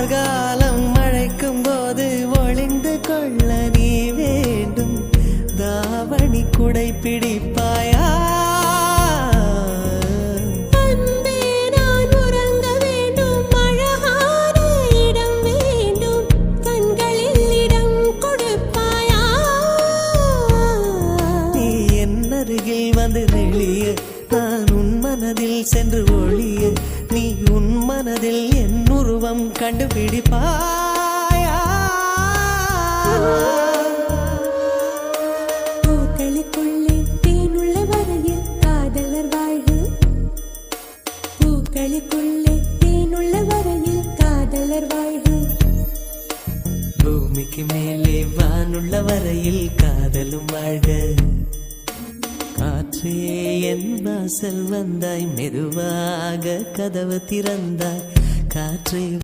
காலம் மழைக்கும் போது ஒளிந்து கொள்ள நீ வேண்டும். தாவணி குடை பிடிப்பாயா? வந்து நெளிய நான் உன் மனதில் சென்று ஒளிய நீ உன் மனதில் என் உருவம் கண்டுபிடிப்பாயா? பூக்களுக்குள்ளே தேனுள்ள வரையில் காதலர் வாழ்வு. பூக்களுக்குள்ளே தேனுள்ள வரையில் காதலர் வாழ்வு. பூமிக்கு மேலே வானுள்ள வரையில் காதலும் வாழ்க. காற்றே என் வாசல் வந்தாய், மெதுவாக கதவு திறந்தாய். காற்றே